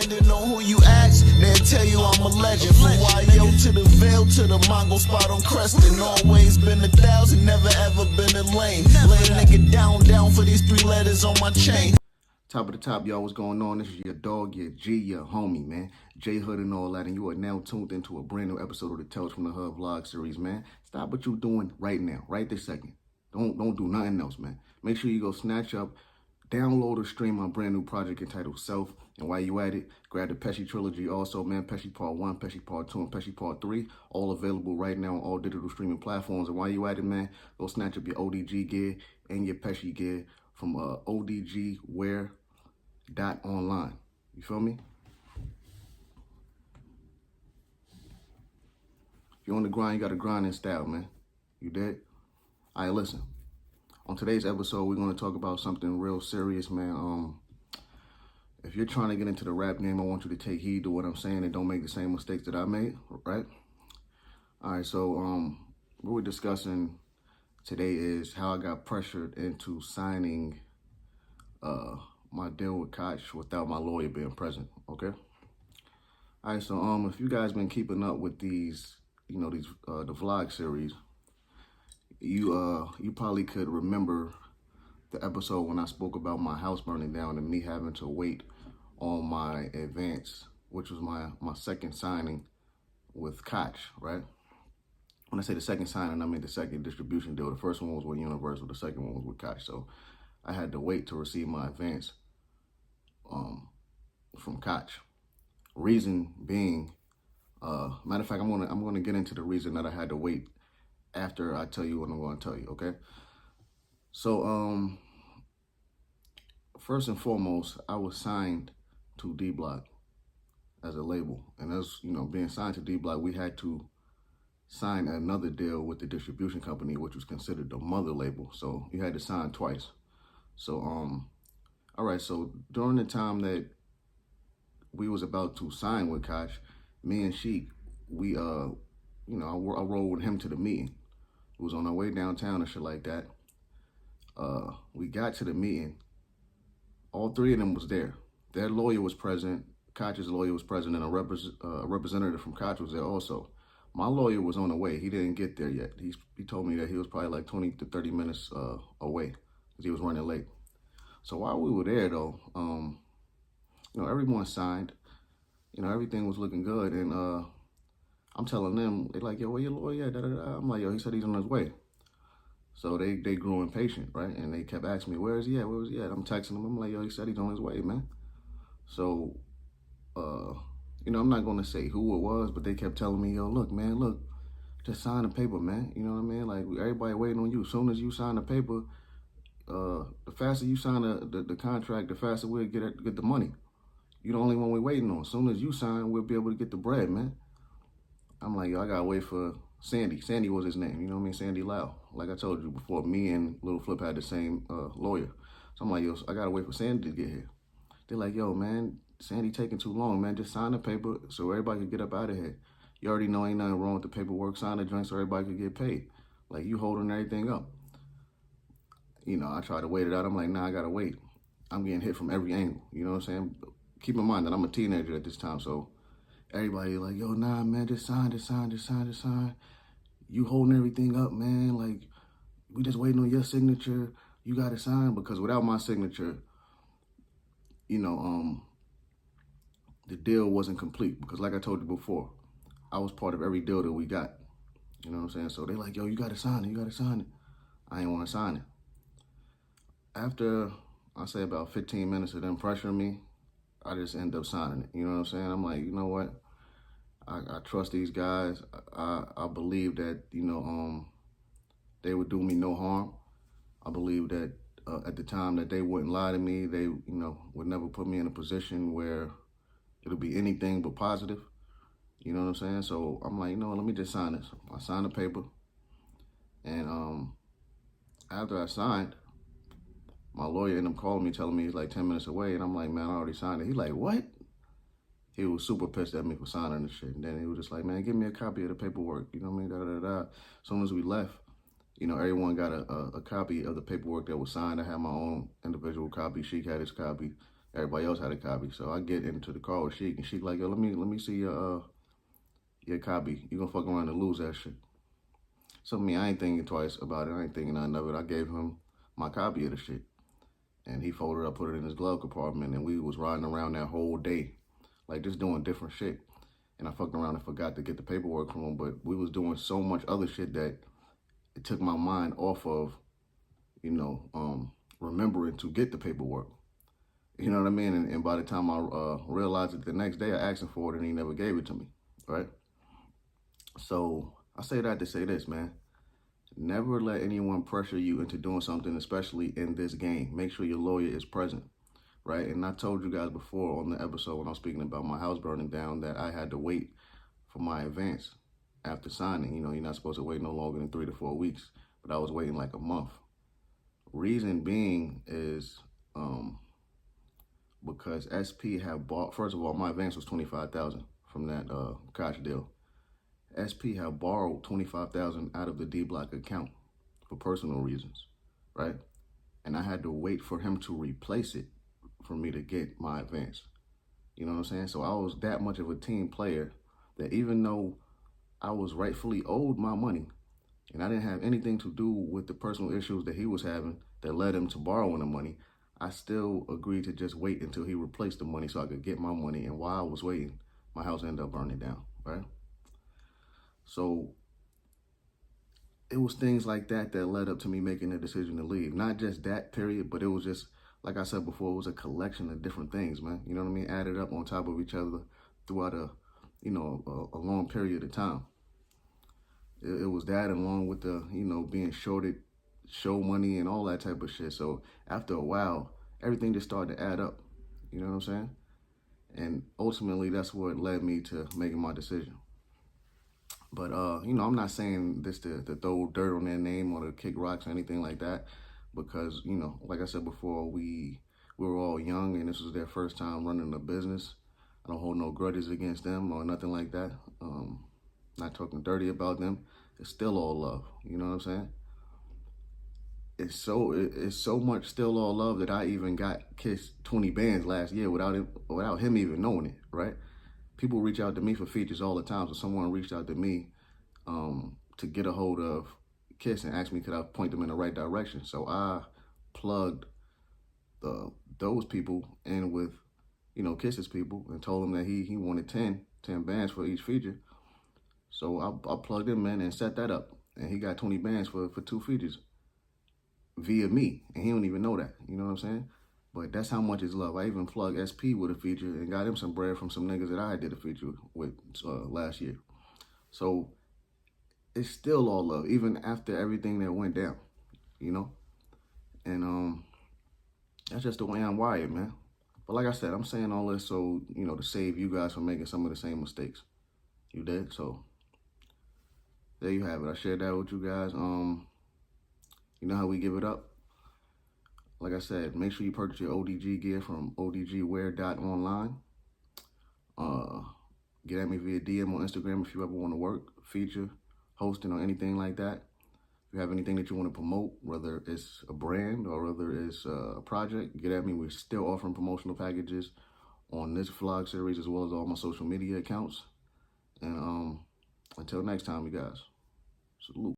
Depending on who you ask, they'll tell you I'm a legend. From YO to the Veil to the Mongo spot on Creston. Always been 1,000, never ever been a lame. Lay a nigga down for these 3 letters on my chain. Top of the top, y'all, what's going on? This is your dog, your G, your homie, man. J Hood and all that, and you are now tuned into a brand new episode of the Tales from the Hood vlog series, man. Stop what you're doing right now, right this second. Don't do nothing else, man. Make sure you go snatch up, download or stream my brand new project entitled S.E.L.F. And while you at it, grab the Pesci trilogy also, man. Pesci Part 1, Pesci Part 2, and Pesci Part 3. All available right now on all digital streaming platforms. And while you at it, man, go snatch up your ODG gear and your Pesci gear from ODGwear.online. You feel me? If you're on the grind, you got to grind in style, man. You did? All right, listen. On today's episode, we're going to talk about something real serious, man. If you're trying to get into the rap game, I want you to take heed to what I'm saying and don't make the same mistakes that I made, right? All right, so what we're discussing today is how I got pressured into signing my deal with KOCH without my lawyer being present, okay? All right, so if you guys been keeping up with these, the vlog series, you probably could remember the episode when I spoke about my house burning down and me having to wait on my advance, which was my second signing with KOCH, right? When I say the second signing, I mean the second distribution deal. The first one was with Universal, the second one was with KOCH. So I had to wait to receive my advance from KOCH. Reason being, matter of fact, I'm gonna get into the reason that I had to wait after I tell you what I'm going to tell you, okay? So, first and foremost, I was signed to D Block as a label. And as, being signed to D Block, we had to sign another deal with the distribution company, which was considered the mother label. So you had to sign twice. So, all right, so during the time that we was about to sign with KOCH, me and Sheik, we, I rode with him to the meeting. It was on our way downtown and shit like that. We got to the meeting. All 3 of them was there. Their lawyer was present. KOCH's lawyer was present, and a representative from KOCH was there also. My lawyer was on the way. He didn't get there yet. He told me that he was probably like 20 to 30 minutes away because he was running late. So while we were there, though, everyone signed. Everything was looking good, and I'm telling them, they're like, yo, where your lawyer at? Da, da, da. I'm like, yo, he said he's on his way. So they grew impatient, right? And they kept asking me, where is he at? Where was he at? I'm texting them. I'm like, yo, he said he's on his way, man. So, I'm not going to say who it was, but they kept telling me, yo, look, man, look, just sign the paper, man. You know what I mean? Like, everybody waiting on you. As soon as you sign the paper, the faster you sign the contract, the faster we'll get the money. You're the only one we're waiting on. As soon as you sign, we'll be able to get the bread, man. I'm like, yo, I got to wait for Sandy. Sandy was his name, you know what I mean? Sandy Lau. Like I told you before, me and Little Flip had the same lawyer. So I'm like, yo, I got to wait for Sandy to get here. They're like, yo, man, Sandy taking too long, man. Just sign the paper so everybody can get up out of here. You already know ain't nothing wrong with the paperwork. Sign the joint so everybody can get paid. Like, you holding everything up. I try to wait it out. I'm like, nah, I got to wait. I'm getting hit from every angle. You know what I'm saying? Keep in mind that I'm a teenager at this time, so everybody like, yo, nah, man, just sign. You holding everything up, man. Like, we just waiting on your signature. You got to sign, because without my signature, the deal wasn't complete. Because like I told you before, I was part of every deal that we got. You know what I'm saying? So they like, yo, you got to sign it. I ain't want to sign it. After, I say about 15 minutes of them pressuring me, I just end up signing it. You know what I'm saying? I'm like, you know what? I trust these guys. I believe that, they would do me no harm. I believe that at the time that they wouldn't lie to me. They, would never put me in a position where it'll be anything but positive. You know what I'm saying? So I'm like, let me just sign this. I signed the paper. And after I signed, my lawyer ended up calling me, telling me he's like 10 minutes away. And I'm like, man, I already signed it. He's like, what? He was super pissed at me for signing this shit. And then he was just like, man, give me a copy of the paperwork. You know what I mean? Da, da, da, da. As soon as we left, everyone got a copy of the paperwork that was signed. I had my own individual copy. Sheik had his copy. Everybody else had a copy. So I get into the car with Sheik, and Sheik like, yo, let me see your copy. You gonna fuck around and lose that shit. So me, I ain't thinking twice about it. I ain't thinking nothing of it. I gave him my copy of the shit. And he folded it up, put it in his glove compartment, and we was riding around that whole day, like just doing different shit. And I fucked around and forgot to get the paperwork from him, but we was doing so much other shit that it took my mind off of, remembering to get the paperwork. You know what I mean? And by the time I realized it the next day, I asked him for it and he never gave it to me, right? So I say that to say this, man. Never let anyone pressure you into doing something, especially in this game. Make sure your lawyer is present, right? And I told you guys before on the episode when I was speaking about my house burning down that I had to wait for my advance after signing. You know, you're not supposed to wait no longer than 3 to 4 weeks, but I was waiting like a month. Reason being is because SP have bought, first of all, my advance was $25,000 from that KOCH deal. SP have borrowed $25,000 out of the D Block account for personal reasons, right? And I had to wait for him to replace it for me to get my advance. You know what I'm saying? So I was that much of a team player that even though I was rightfully owed my money and I didn't have anything to do with the personal issues that he was having that led him to borrowing the money, I still agreed to just wait until he replaced the money so I could get my money. And while I was waiting, my house ended up burning down, right? So it was things like that that led up to me making the decision to leave. Not just that period, but it was just, like I said before, it was a collection of different things, man. You know what I mean? Added up on top of each other throughout a long period of time. It was that along with the, being shorted show money and all that type of shit. So after a while, everything just started to add up. You know what I'm saying? And ultimately, that's what led me to making my decision. But, I'm not saying this to throw dirt on their name or to kick rocks or anything like that. Because, like I said before, we were all young and this was their first time running a business. I don't hold no grudges against them or nothing like that. Not talking dirty about them. It's still all love. You know what I'm saying? It's so much still all love that I even got kissed 20 bands last year without him even knowing it, right? People reach out to me for features all the time. So someone reached out to me to get a hold of Kiss and asked me could I point them in the right direction. So I plugged those people in with, Kiss's people and told them that he wanted 10 bands for each feature. So I plugged him in and set that up. And he got 20 bands for 2 features via me. And he don't even know that. You know what I'm saying? But that's how much is love. I even plugged SP with a feature and got him some bread from some niggas that I did a feature with last year. So it's still all love, even after everything that went down, And that's just the way I'm wired, man. But like I said, I'm saying all this so, to save you guys from making some of the same mistakes. You did? So there you have it. I shared that with you guys. You know how we give it up? Like I said, make sure you purchase your ODG gear from odgwear.online. Get at me via DM on Instagram if you ever want to work, feature, hosting, or anything like that. If you have anything that you want to promote, whether it's a brand or whether it's a project, get at me. We're still offering promotional packages on this vlog series as well as all my social media accounts. And until next time, you guys, salute.